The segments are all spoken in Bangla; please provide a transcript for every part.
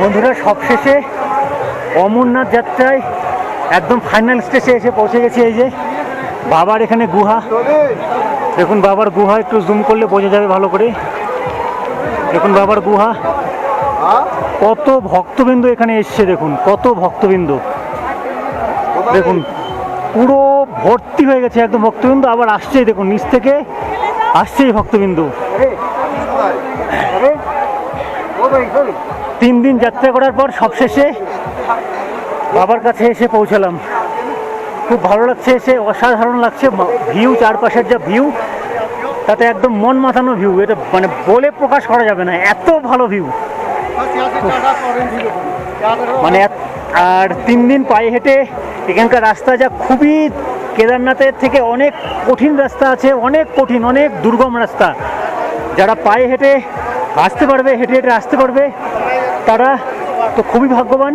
বন্ধুরা সবশেষে অমরনাথ যাত্রায় একদম ফাইনাল স্টেজে এসে পৌঁছে গেছি। এই যে বাবার এখানে গুহা, দেখুন বাবার গুহা, একটু জুম করলে বোঝা যাবে ভালো করে। দেখুন বাবার গুহা, কত ভক্তবৃন্দ এখানে এসছে, দেখুন কত ভক্তবৃন্দ, দেখুন পুরো ভর্তি হয়ে গেছে একদম ভক্তবৃন্দ। আবার আসছেই, দেখুন নিচ থেকে আসছেই ভক্তবৃন্দ। 3 দিন যাত্রা করার পর সবশেষে বাবার কাছে এসে পৌঁছালাম। খুব ভালো লাগছে, এসে অসাধারণ লাগছে। ভিউ, চারপাশের যা ভিউ, তাতে একদম মন মাতানো ভিউ, এটা মানে বলে প্রকাশ করা যাবে না, এত ভালো ভিউ। মানে আর 3 দিন পায়ে হেঁটে এখানকার রাস্তা যা খুবই কেদারনাথের থেকে অনেক কঠিন রাস্তা আছে, অনেক কঠিন, অনেক দুর্গম রাস্তা। যারা পায়ে হেঁটে আসতে পারবে, হেঁটে হেঁটে আসতে পারবে, তারা তো খুবই ভাগ্যবান।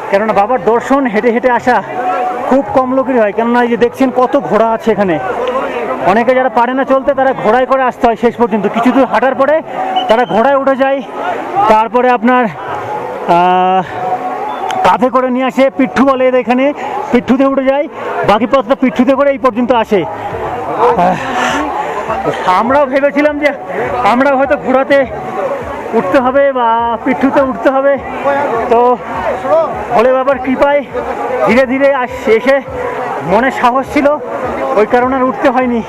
কেননা বাবার দর্শন হেঁটে হেঁটে আসা খুব কম লোকেরই হয়। কেননা এই যে দেখছেন কত ঘোড়া আছে এখানে, অনেকে যারা পারে না চলতে তারা ঘোড়ায় করে আসতে হয় শেষ পর্যন্ত। কিছু দূর হাঁটার পরে তারা ঘোড়ায় উঠে যায়, তারপরে আপনার কাঁধে করে নিয়ে আসে, পিঠ্ঠু বলে এখানে, পিঠ্ঠুতে উঠে যায়, বাকি পথটা পিঠ্ঠুতে করে এই পর্যন্ত আসে। আমরাও ভেবেছিলাম যে আমরা হয়তো ঘোড়াতে উঠতে হবে বা পিঠ্ঠুতে উঠতে হবে, তো ভোলে বাবার কৃপায় ধীরে ধীরে এসে মনে সাহস ছিল, ওই কারণে আর উঠতে হয়নি।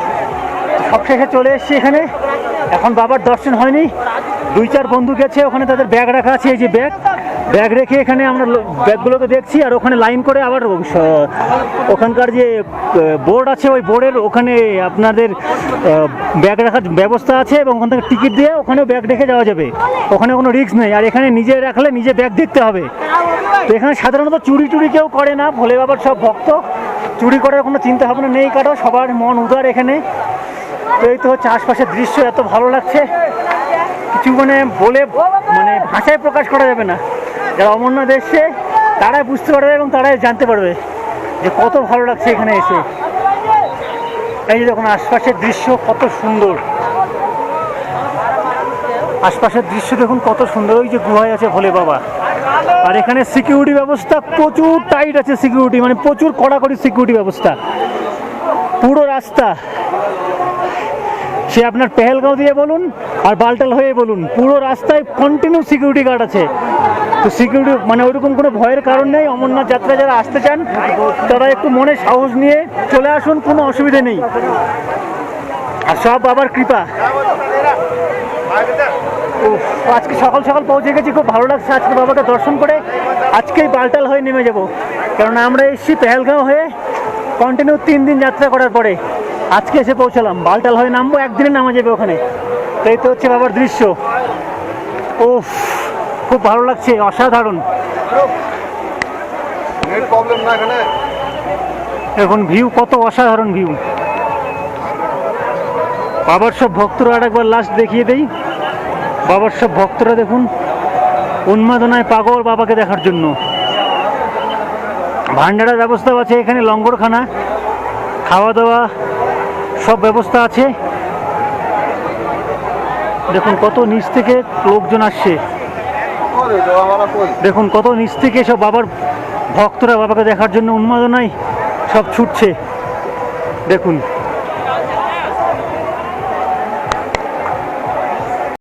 সবশেষে চলে এসেছি এখানে। এখন বাবার দর্শন হয়নি, 2-4 বন্ধু গেছে, ওখানে তাদের ব্যাগ রাখা আছে। এই যে ব্যাগ রেখে এখানে আমরা ব্যাগগুলোকে দেখছি, আর ওখানে লাইন করে আবার ওখানকার যে বোর্ড আছে ওই বোর্ডের ওখানে আপনাদের ব্যাগ রাখার ব্যবস্থা আছে, এবং ওখান থেকে টিকিট দিয়ে ওখানেও ব্যাগ রেখে যাওয়া যাবে, ওখানে কোনো রিস্ক নেই। আর এখানে নিজে রাখলে নিজে ব্যাগ দেখতে হবে। তো এখানে সাধারণত চুরি কেউ করে না, ভোলে বাবার সব ভক্ত, চুরি করার কোনো চিন্তা ভাবনা নেই কারো, সবার মন উদার এখানে। তো এই তো হচ্ছে আশপাশের দৃশ্য, এত ভালো লাগছে, কিছু মানে বলে মানে ভাষায় প্রকাশ করা যাবে না। যারা অমরনাথ এসছে তারাই বুঝতে পারবে এবং তারাই জানতে পারবে যে কত ভালো লাগছে এখানে এসে। এই যে দেখুন আশপাশের দৃশ্য কত সুন্দর, আশপাশের দৃশ্য দেখুন কত সুন্দর। ওই যে গুহায় আছে ভোলে বাবা, আর এখানে সিকিউরিটি ব্যবস্থা প্রচুর টাইট আছে, সিকিউরিটি মানে প্রচুর কড়াকড়ি সিকিউরিটি ব্যবস্থা। পুরো রাস্তা, সে আপনার পেহেলগাঁও দিয়ে বলুন আর বালটাল হয়ে বলুন, পুরো রাস্তায় কন্টিনিউ সিকিউরিটি গার্ড আছে। তো সিকিউরিটি মানে ওইরকম কোনো ভয়ের কারণ নেই। অমরনাথ যাত্রা যারা আসতে চান তারা একটু মনে সাহস নিয়ে চলে আসুন, কোনো অসুবিধে নেই। আর সব বাবার কৃপা। আজকে সকাল সকাল পৌঁছে গেছি, খুব ভালো লাগছে আজকে বাবাকে দর্শন করে। আজকেই বালটাল হয়ে নেমে যাব, কেননা আমরা এসেছি পেহেলগাঁও হয়ে কন্টিনিউ 3 দিন যাত্রা করার পরে আজকে এসে পৌঁছালাম। বালটাল হয়ে নামবো, একদিনে নামা যাবে ওখানে। তো এই তো হচ্ছে বাবার দৃশ্য। উফ, খুব ভালো লাগছে, অসাধারণ। এখন ভিউ কত অসাধারণ ভিউ। বাবার সব ভক্তরা আরেকবার লাস্ট দেখিয়ে দেই। বাবার সব ভক্তরা দেখুন উন্মাদনায় পাগল বাবাকে দেখার জন্য। ভান্ডারার ব্যবস্থা আছে এখানে, লঙ্গরখানা, খাওয়া দাওয়া সব ব্যবস্থা আছে। দেখুন কত নিচ থেকে লোকজন আসছে, দেখুন কত নিচ থেকে সব বাবার ভক্তরা বাবাকে দেখার জন্য উন্মাদনায় সব ছুটছে। দেখুন